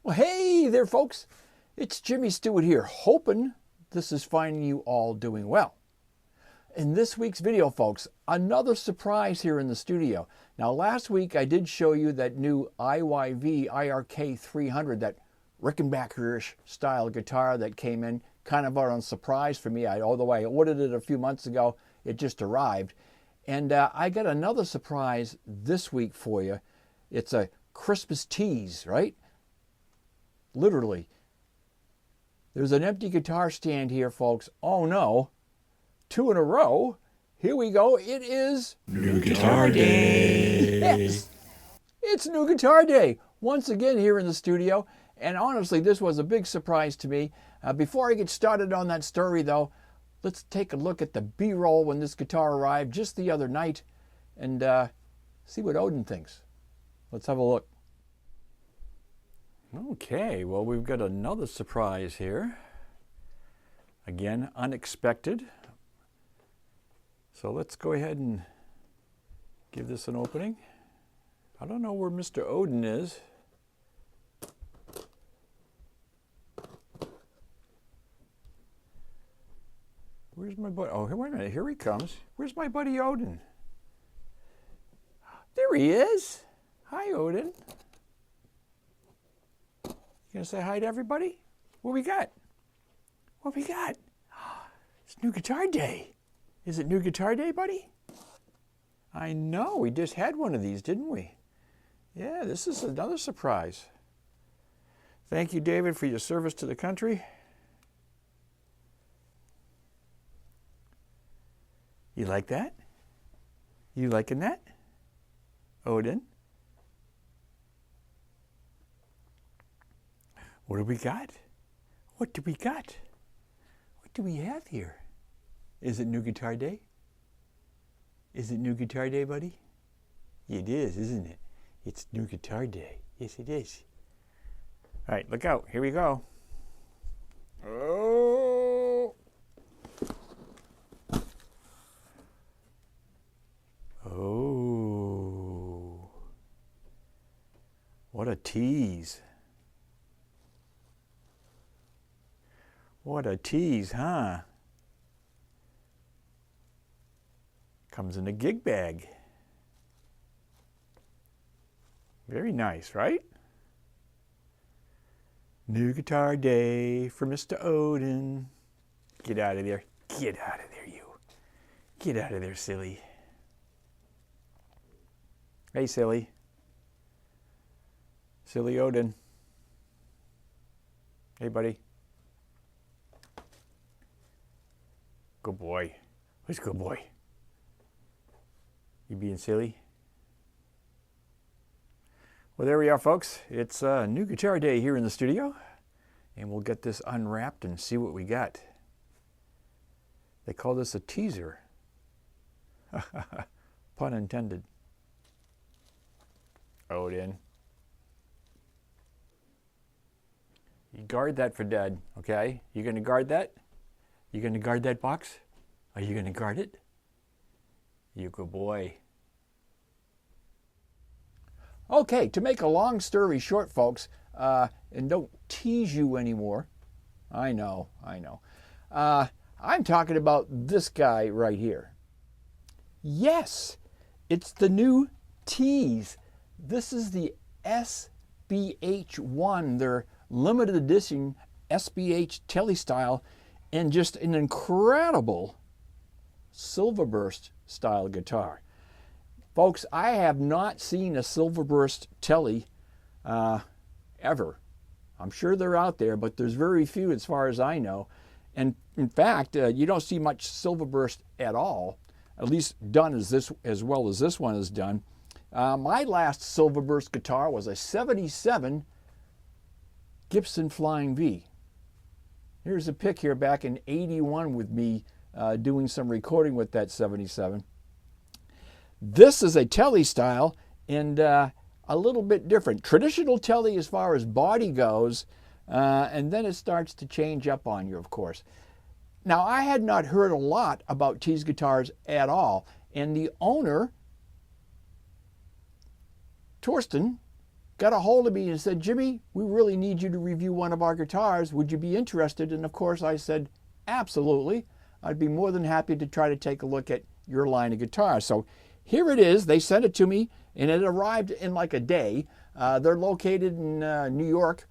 Well, hey there, folks. It's Jimmy Stewart here, hoping this is finding you all doing well. In this week's video, folks, another surprise here in the studio. Now, last week I did show you that new IYV IRK 300, that Rickenbacker-ish style guitar that came in, kind of on surprise for me. Although I ordered it a few months ago, it just arrived. And I got another surprise this week for you. It's a Christmas tease, right? Literally. There's an empty guitar stand here, folks. Oh no. 2 in a row. Here we go. It is New Guitar Day. Yes. It's New Guitar Day once again here in the studio. And honestly, this was a big surprise to me. Before I get started on that story, though, let's take a look at the B-roll when this guitar arrived just the other night and see what Odin thinks. Let's have a look. Okay, well, we've got another surprise here. Again, unexpected. So let's go ahead and give this an opening. I don't know where Mr. Odin is. Where's my buddy? Oh, wait a minute, here he comes. Where's my buddy Odin? There he is. Hi, Odin. You gonna say hi to everybody? What we got? What we got? It's New Guitar Day. Is it New Guitar Day, buddy? I know, we just had one of these, didn't we? Yeah, this is another surprise. Thank you, David, for your service to the country. You like that? You liking that? Odin? What do we got? What do we got? What do we have here? Is it New Guitar Day? Is it New Guitar Day, buddy? It is, isn't it? It's New Guitar Day. Yes, it is. All right, look out. Here we go. Oh! Oh. What a tease. What a tease, huh? Comes in a gig bag. Very nice, right? New Guitar Day for Mr. Odin. Get out of there. Get out of there, you. Get out of there, silly. Hey, silly. Silly Odin. Hey, buddy. Good boy. Who's good boy? You being silly? Well, there we are, folks. It's New Guitar Day here in the studio, and we'll get this unwrapped and see what we got. They call this a teaser. Pun intended. Odin. You guard that for Dad, okay? You gonna guard that? You gonna guard that box? Are you gonna guard it? You good boy. Okay, to make a long story short, folks, and don't tease you anymore. I know. I'm talking about this guy right here. Yes, it's the new Tease. This is the SBH1, their limited edition SBH Tele style, and just an incredible Silverburst style guitar. Folks, I have not seen a Silverburst Tele ever. I'm sure they're out there, but there's very few as far as I know. And in fact, you don't see much Silverburst at all, at least done as well as this one is done. My last Silverburst guitar was a 77 Gibson Flying V. Here's a pic here back in '81 with me doing some recording with that 77. This is a Tele style and a little bit different. Traditional Tele as far as body goes, and then it starts to change up on you, of course. Now, I had not heard a lot about Tease guitars at all, and the owner, Torsten, got a hold of me and said, Jimmy, we really need you to review one of our guitars. Would you be interested? And of course I said, absolutely. I'd be more than happy to try to take a look at your line of guitars. So here it is. They sent it to me and it arrived in like a day. They're located in New York,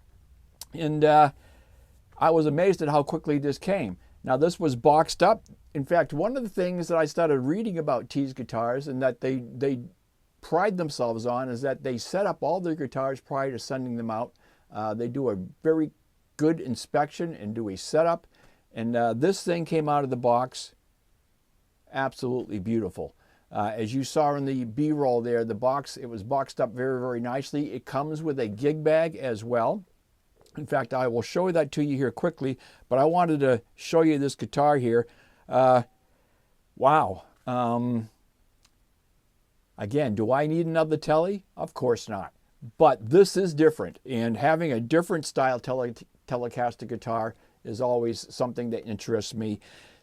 and I was amazed at how quickly this came. Now this was boxed up. In fact, one of the things that I started reading about Tease guitars and that they pride themselves on is that they set up all their guitars prior to sending them out. They do a very good inspection and do a setup. And this thing came out of the box absolutely beautiful. As you saw in the B-roll there, the box, it was boxed up very, very nicely. It comes with a gig bag as well. In fact, I will show that to you here quickly, but I wanted to show you this guitar here. Wow. Again, do I need another Tele? Of course not. But this is different, and having a different style Telecaster guitar is always something that interests me.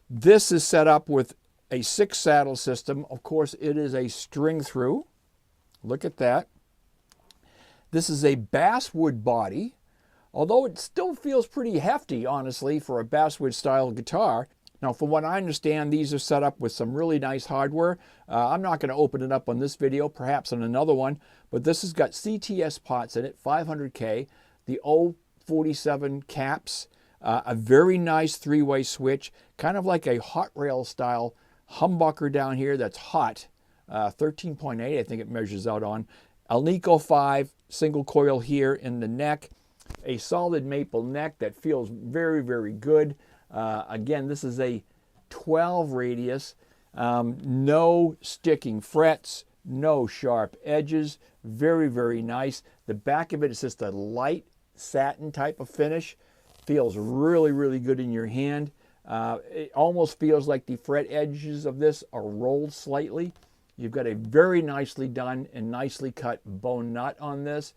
This is set up with a 6 saddle system. Of course, it is a string through. Look at that. This is a basswood body, although it still feels pretty hefty, honestly, for a basswood style guitar. Now, from what I understand, these are set up with some really nice hardware. I'm not going to open it up on this video, perhaps on another one, but this has got CTS pots in it, 500K, the 047 caps, a very nice 3-way switch, kind of like a hot rail style humbucker down here that's hot, 13.8 I think it measures out on. Alnico 5 single coil here in the neck, a solid maple neck that feels very, very good. Again, this is a 12 radius, no sticking frets, no sharp edges, very, very nice. The back of it is just a light satin type of finish, feels really, really good in your hand. It almost feels like the fret edges of this are rolled slightly. You've got a very nicely done and nicely cut bone nut on this.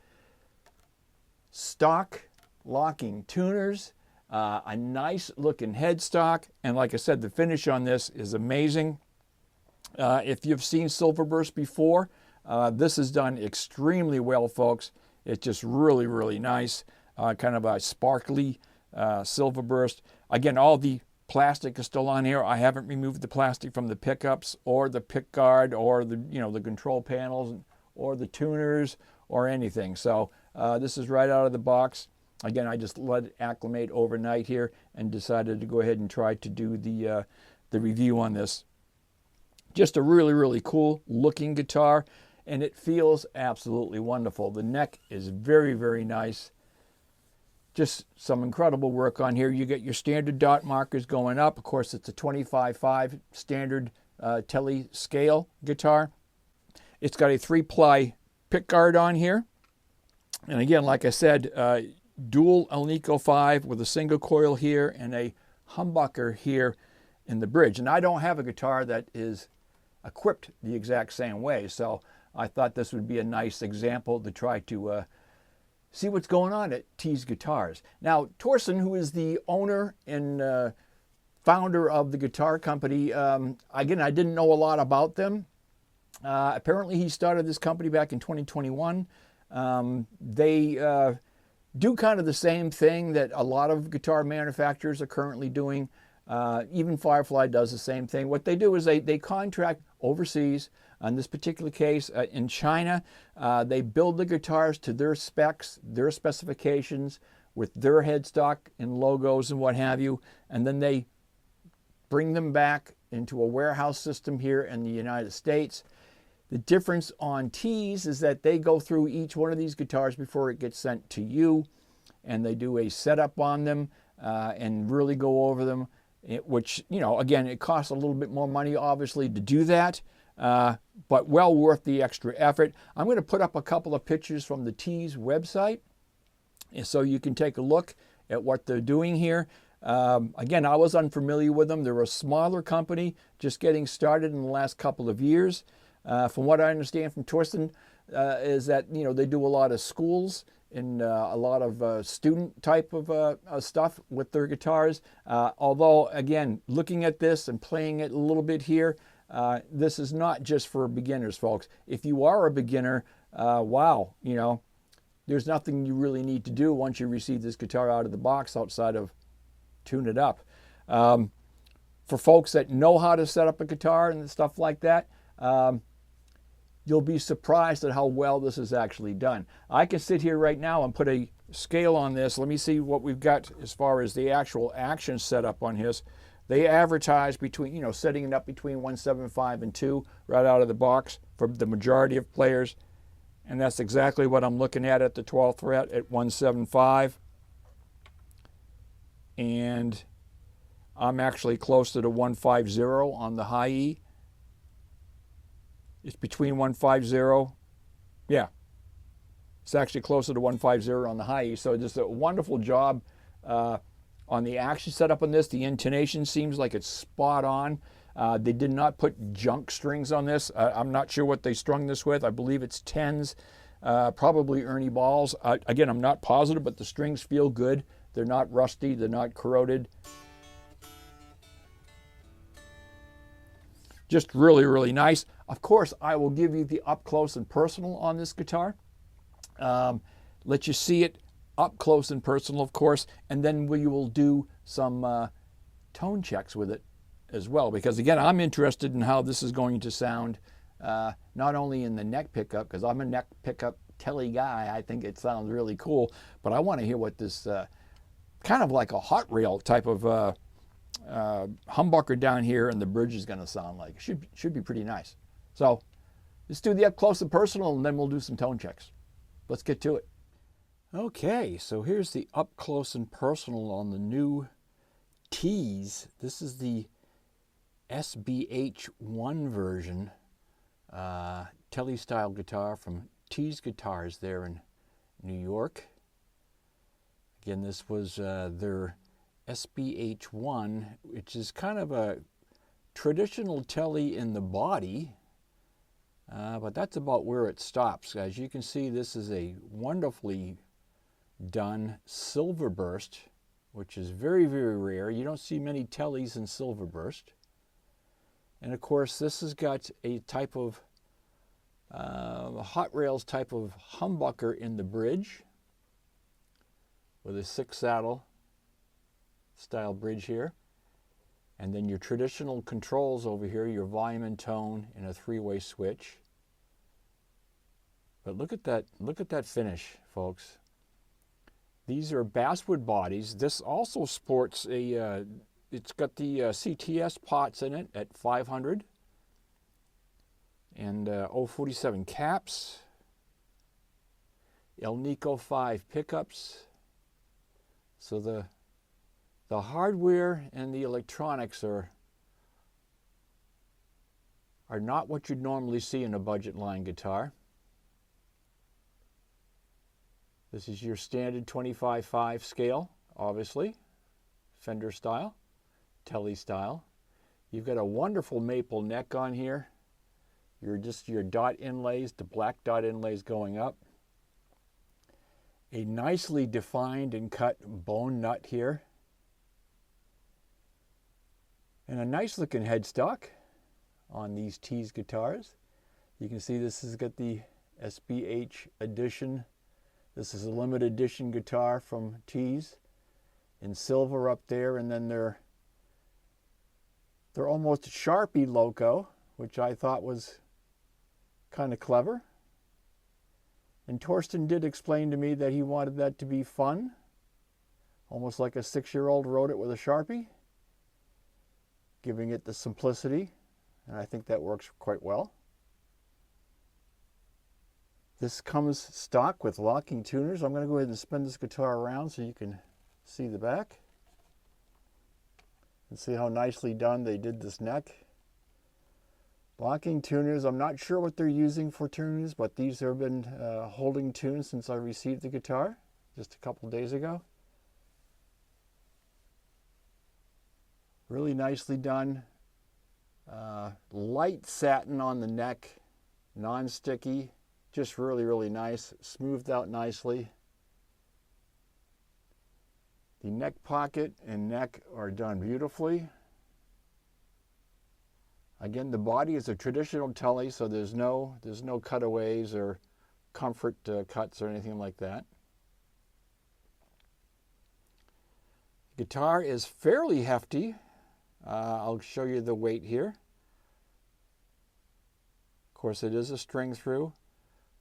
Stock locking tuners, a nice looking headstock, and like I said, the finish on this is amazing. If you've seen Silverburst before, this is done extremely well, folks. It's just really, really nice, kind of a sparkly Silverburst. Again, all the plastic is still on here. I haven't removed the plastic from the pickups or the pick guard or the the control panels or the tuners or anything. So this is right out of the box. Again, I just let it acclimate overnight here and decided to go ahead and try to do the review on this. Just a really, really cool looking guitar, and it feels absolutely wonderful. The neck is very, very nice. Just some incredible work on here. You get your standard dot markers going up. Of course, it's a 25.5 standard Tele scale guitar. It's got a 3-ply pick guard on here. And again, like I said, dual Alnico 5 with a single coil here and a humbucker here in the bridge. And I don't have a guitar that is equipped the exact same way, so I thought this would be a nice example to try to see what's going on at Tease Guitars. Now, Torsten, who is the owner and founder of the guitar company, again, I didn't know a lot about them. Apparently, he started this company back in 2021. They do kind of the same thing that a lot of guitar manufacturers are currently doing. Even Firefly does the same thing. What they do is they contract overseas. In this particular case, in China, they build the guitars to their specs, their specifications, with their headstock and logos and what have you, and then they bring them back into a warehouse system here in the United States. The difference on Tease is that they go through each one of these guitars before it gets sent to you, and they do a setup on them and really go over them, which, again, it costs a little bit more money, obviously, to do that, but well worth the extra effort. I'm going to put up a couple of pictures from the Tease website so you can take a look at what they're doing here. Again, I was unfamiliar with them. They're a smaller company, just getting started in the last couple of years. From what I understand from Torsten, is that they do a lot of schools and a lot of student type of stuff with their guitars. Although, again, looking at this and playing it a little bit here, this is not just for beginners, folks. If you are a beginner, wow, there's nothing you really need to do once you receive this guitar out of the box outside of tune it up. For folks that know how to set up a guitar and stuff like that, you'll be surprised at how well this is actually done. I can sit here right now and put a scale on this. Let me see what we've got as far as the actual action setup on his. They advertise between, setting it up between 175 and 2 right out of the box for the majority of players. And that's exactly what I'm looking at the 12th fret at 175. And I'm actually closer to 150 on the high E. It's between 150. Yeah. It's actually closer to 150 on the high E. So just a wonderful job on the action setup on this. The intonation seems like it's spot on. They did not put junk strings on this. I'm not sure what they strung this with. I believe it's 10s, probably Ernie balls. Again, I'm not positive, but the strings feel good. They're not rusty. They're not corroded. Just really, really nice. Of course, I will give you the up close and personal on this guitar. Let you see it up close and personal, of course, and then we will do some tone checks with it as well, because again, I'm interested in how this is going to sound, not only in the neck pickup, because I'm a neck pickup Tele guy. I think it sounds really cool, but I want to hear what this kind of like a hot rail type of humbucker down here and the bridge is going to sound like. Should be pretty nice. So let's do the up close and personal, and then we'll do some tone checks. Let's get to it. Okay, so here's the up close and personal on the new Tease. This is the SBH 1 version, Tele style guitar from Tease Guitars there in New York. Again, this was their SBH 1, which is kind of a traditional Tele in the body, but that's about where it stops. As you can see, this is a wonderfully done silver burst, which is very, very rare. You don't see many Teles in silver burst. And of course, this has got a type of hot rails type of humbucker in the bridge with a 6 saddle style bridge here. And then your traditional controls over here, your volume and tone, and a 3-way switch. But look at that finish, folks. These are basswood bodies. This also sports a, it's got the CTS pots in it at 500 and 047 caps, El Nico 5 pickups. So the hardware and the electronics are not what you'd normally see in a budget line guitar. This is your standard 25/5 scale, obviously, Fender style, Tele style. You've got a wonderful maple neck on here. Your dot inlays, the black dot inlays going up. A nicely defined and cut bone nut here. And a nice looking headstock on these Tease guitars. You can see this has got the SBH edition. This is a limited edition guitar from Tease in silver up there, and then they're almost Sharpie loco, which I thought was kind of clever. And Torsten did explain to me that he wanted that to be fun, almost like a 6-year-old wrote it with a Sharpie, giving it the simplicity, and I think that works quite well. This comes stock with locking tuners. I'm going to go ahead and spin this guitar around so you can see the back and see how nicely done they did this neck. Locking tuners. I'm not sure what they're using for tuners, but these have been holding tunes since I received the guitar just a couple days ago. Really nicely done. Light satin on the neck, non-sticky. Just really, really nice, smoothed out nicely. The neck pocket and neck are done beautifully. Again, the body is a traditional Tele, so there's no cutaways or comfort cuts or anything like that. Guitar is fairly hefty. I'll show you the weight here. Of course, it is a string through,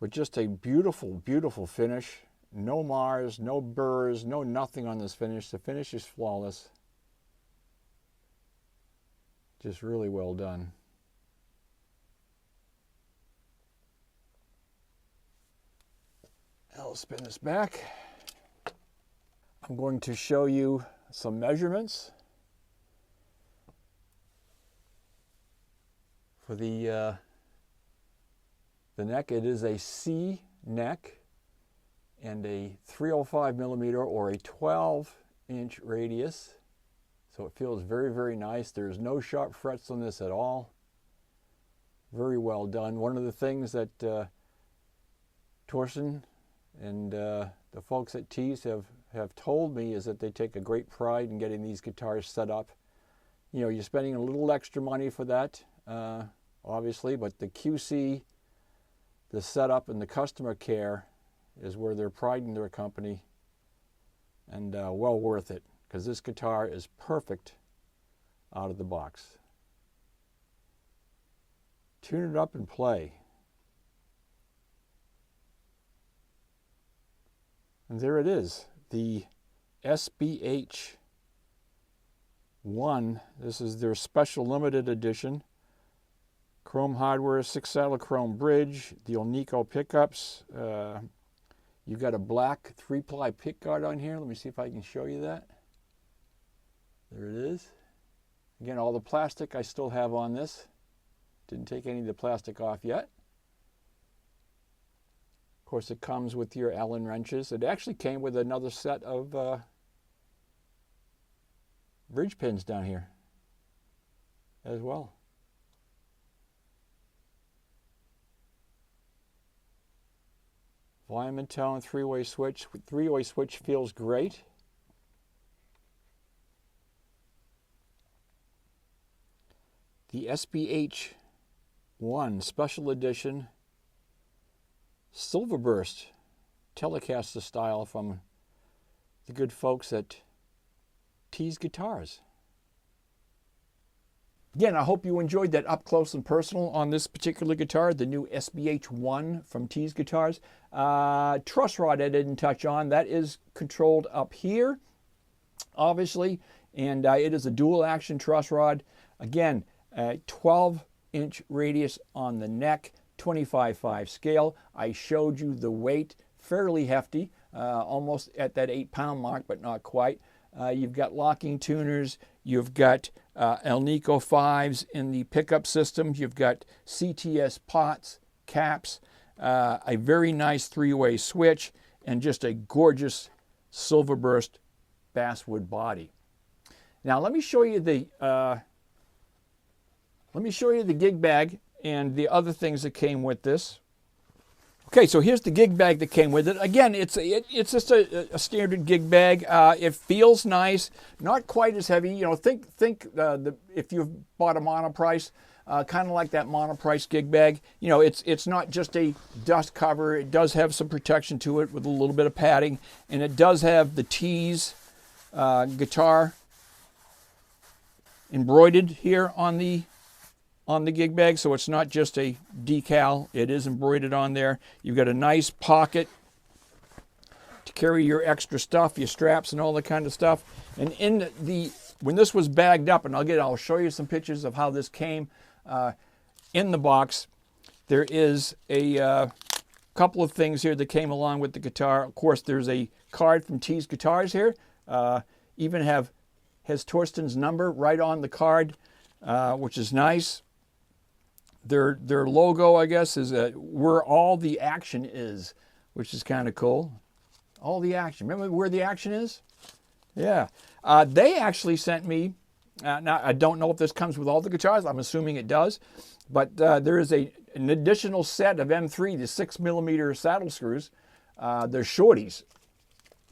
but just a beautiful, beautiful finish. No mars, no burrs, no nothing on this finish. The finish is flawless. Just really well done. I'll spin this back. I'm going to show you some measurements for the neck. It is a C neck and a 305 millimeter or a 12-inch radius. So it feels very, very nice. There's no sharp frets on this at all. Very well done. One of the things that Torsten and the folks at Tease have told me is that they take a great pride in getting these guitars set up. You know, you're spending a little extra money for that, obviously, but the QC, the setup, and the customer care is where they're priding their company, and well worth it, because this guitar is perfect out of the box. Tune it up and play. And there it is, the SBH 1. This is their special limited edition. Chrome hardware, 6-saddle chrome bridge, the Alnico pickups. You've got a black 3-ply pickguard on here. Let me see if I can show you that. There it is. Again, all the plastic I still have on this. Didn't take any of the plastic off yet. Of course, it comes with your Allen wrenches. It actually came with another set of bridge pins down here as well. Volume and tone, three-way switch. Three-way switch feels great. The SBH 1 Special Edition Silverburst Telecaster style from the good folks at Tease Guitars. Again, I hope you enjoyed that up close and personal on this particular guitar, the new SBH 1 from Tease Guitars. Truss rod I didn't touch on. That is controlled up here, obviously, and it is a dual action truss rod. Again, 12-inch radius on the neck, 25/5 scale. I showed you the weight, fairly hefty, almost at that 8-pound mark, but not quite. You've got locking tuners. You've got Alnico 5s in the pickup system. You've got CTS pots, caps, a very nice 3-way switch, and just a gorgeous Silverburst basswood body. Now let me show you the gig bag and the other things that came with this. Okay, so here's the gig bag that came with it. Again, it's just a standard gig bag. It feels nice, not quite as heavy. You know, think if you've bought a Monoprice, kind of like that Monoprice gig bag. You know, it's not just a dust cover. It does have some protection to it with a little bit of padding, and it does have the Tease guitar embroidered here on the gig bag, so it's not just a decal. It is embroidered on there. You've got a nice pocket to carry your extra stuff, your straps and all that kind of stuff. And when this was bagged up, and I'll show you some pictures of how this came in the box, there is a couple of things here that came along with the guitar. Of course, there's a card from Tease Guitars here. Even has Torsten's number right on the card, which is nice. Their logo, I guess, is where all the action is, which is kind of cool. All the action. Remember where the action is? Yeah. They actually sent me, now I don't know if this comes with all the guitars. I'm assuming it does. But there is an additional set of M3, the 6mm saddle screws. They're shorties.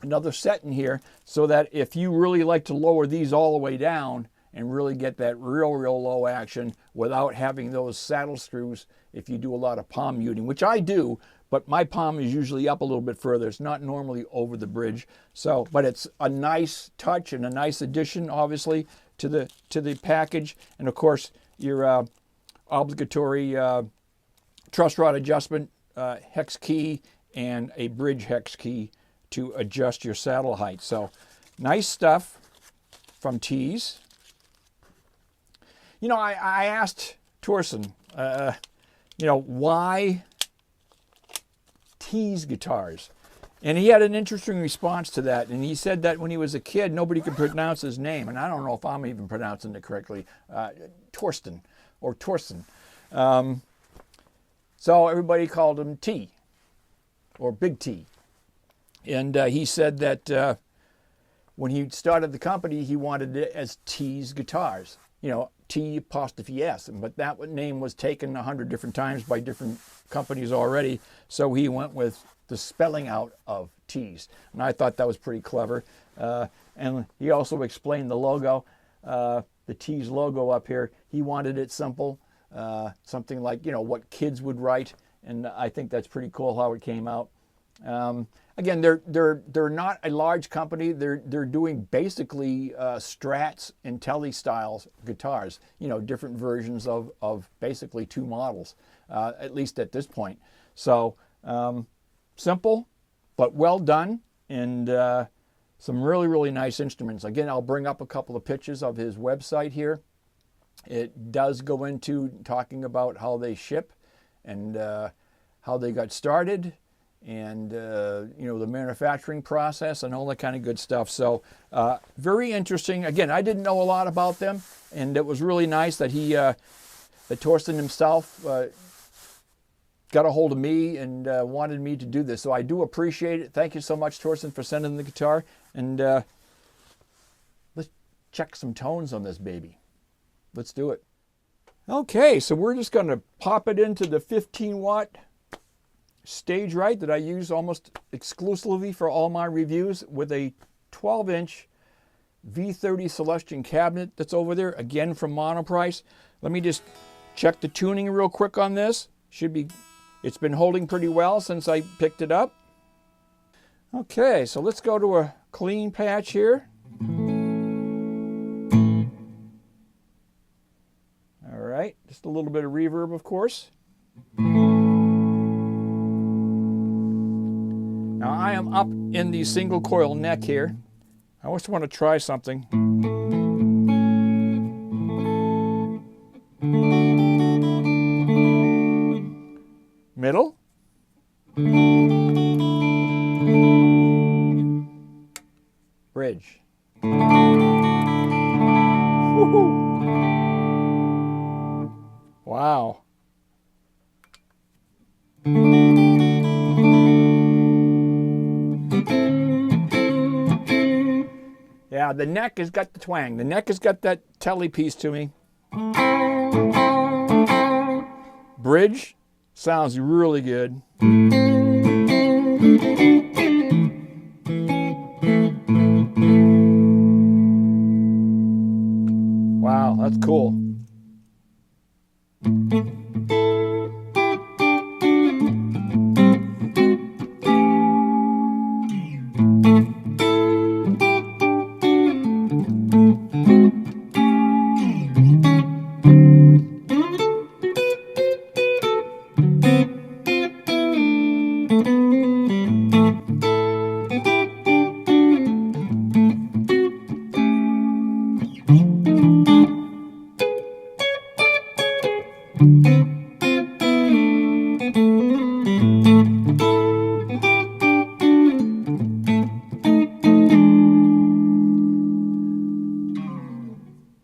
Another set in here, so that if you really like to lower these all the way down and really get that real low action without having those saddle screws, if you do a lot of palm muting, which I do, but my palm is usually up a little bit further. It's not normally over the bridge. So, but it's a nice touch and a nice addition, obviously, to the package. And of course, your obligatory truss rod adjustment hex key and a bridge hex key to adjust your saddle height. So, nice stuff from Tease. You know, I asked Torsten, you know, why Tease guitars? And he had an interesting response to that. And he said that when he was a kid, nobody could pronounce his name. And I don't know if I'm even pronouncing it correctly. Torsten. So everybody called him T, or Big T. And he said that when he started the company, he wanted it as Tease Guitars. You know, T''S, but that name was taken 100 different times by different companies already, so he went with the spelling out of Tease, and I thought that was pretty clever. And he also explained the logo, the Tease logo up here. He wanted it simple, something like, you know, what kids would write, and I think that's pretty cool how it came out. Again, they're not a large company. They're doing basically Strats and Tele styles guitars. You know, different versions of basically two models, at least at this point. So simple, but well done, and some really nice instruments. Again, I'll bring up a couple of pictures of his website here. It does go into talking about how they ship and how they got started, and you know, the manufacturing process and all that kind of good stuff. So very interesting. Again, I didn't know a lot about them, and it was really nice that that Torsten himself got a hold of me and wanted me to do this. So I do appreciate it. Thank you so much, Torsten, for sending the guitar. And let's check some tones on this baby. Let's do it. Okay, so we're just going to pop it into the 15-watt stage right that I use almost exclusively for all my reviews, with a 12-inch V30 Celestion cabinet that's over there, again from Monoprice. Let me just check the tuning real quick on this. It's been holding pretty well since I picked it up. Okay, so let's go to a clean patch here. All right, just a little bit of reverb, of course. Now I am up in the single coil neck here. I always want to try something. Middle. Bridge. Woo-hoo. Wow. Yeah, the neck has got the twang. The neck has got that Tele piece to me. Bridge sounds really good. Wow, that's cool.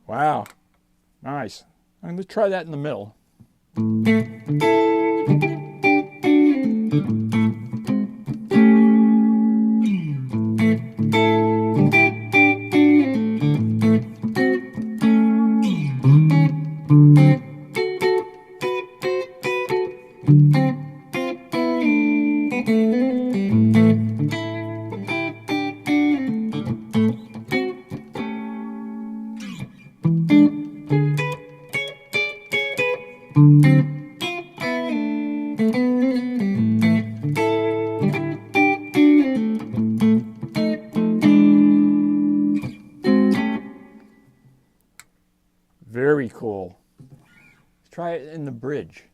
Wow, nice. I'm going to try that in the middle. cool. Let's try it in the bridge.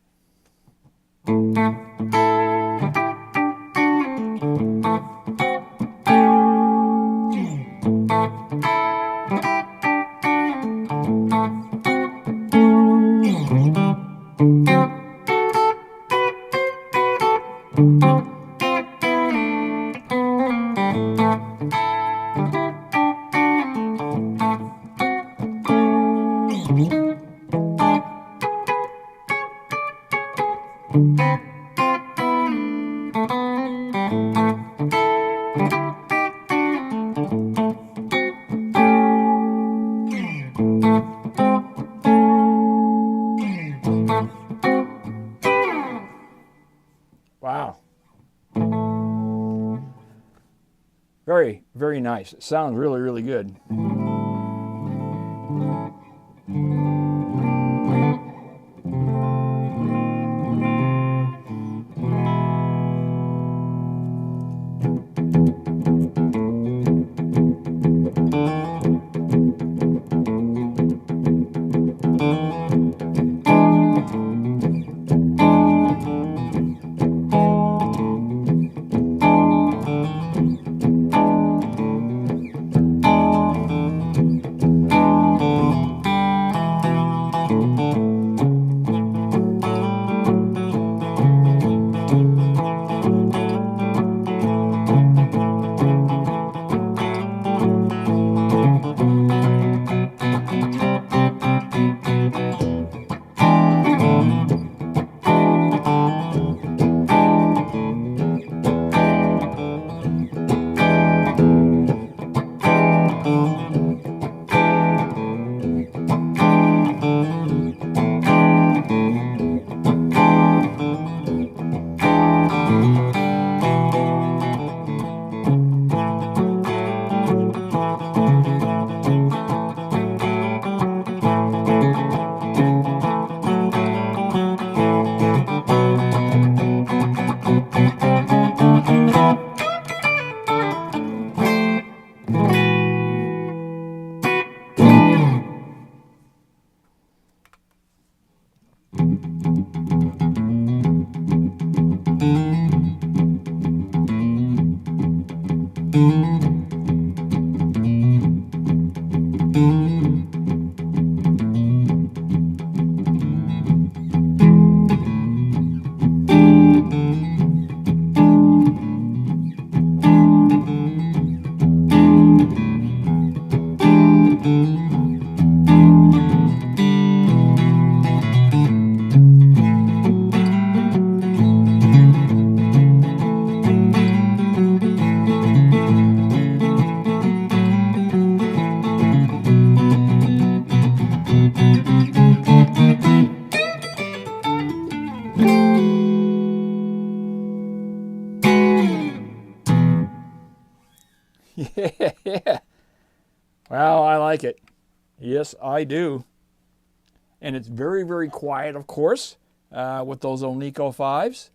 Wow. Very, very nice. It sounds really, really good. Yeah. Well, I like it. Yes, I do. And it's very, very quiet, of course, with those Olnico 5s.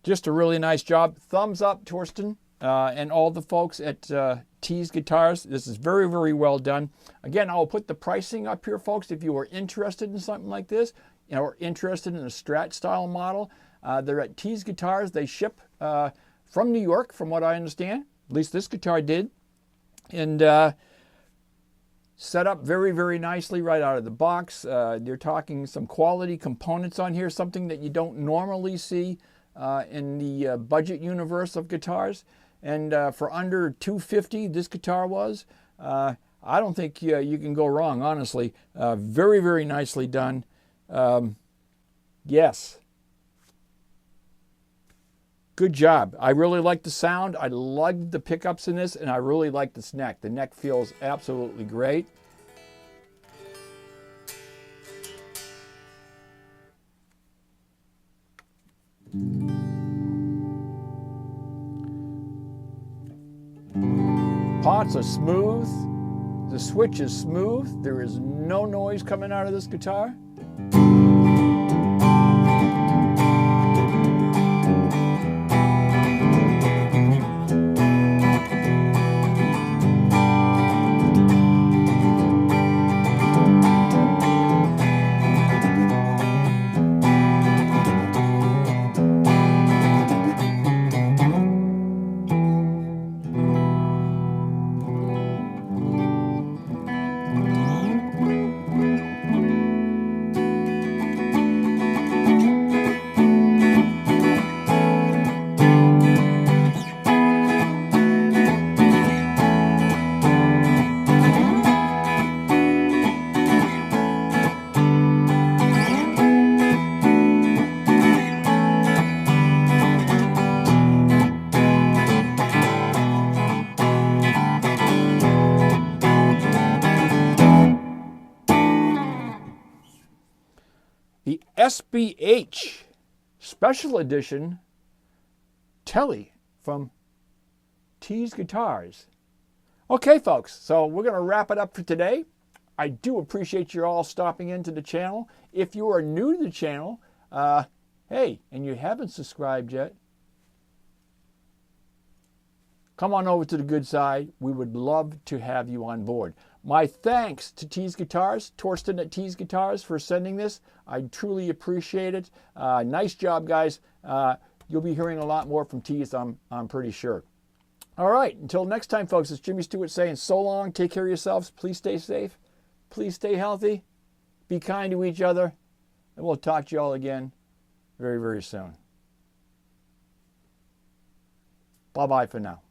Just a really nice job. Thumbs up, Torsten, and all the folks at Tease Guitars. This is very, very well done. Again, I'll put the pricing up here, folks, if you are interested in something like this, or interested in a Strat style model. They're at Tease Guitars. They ship from New York, from what I understand. At least this guitar did. And set up very, very nicely right out of the box. They're talking some quality components on here, something that you don't normally see in the budget universe of guitars. And for under $250, this guitar was. I don't think you can go wrong, honestly. Very, very nicely done. Yes. Good job. I really like the sound. I love the pickups in this, and I really like this neck. The neck feels absolutely great. Pots are smooth. The switch is smooth. There is no noise coming out of this guitar. SBH Special Edition Tele from Tease Guitars. Okay, folks, so we're going to wrap it up for today. I do appreciate you all stopping into the channel. If you are new to the channel, hey, and you haven't subscribed yet, come on over to the good side. We would love to have you on board. My thanks to Tease Guitars, Torsten at Tease Guitars, for sending this. I truly appreciate it. Nice job, guys. You'll be hearing a lot more from Tease, I'm pretty sure. All right, until next time, folks, it's Jimmy Stewart saying so long. Take care of yourselves. Please stay safe. Please stay healthy. Be kind to each other. And we'll talk to you all again very, very soon. Bye-bye for now.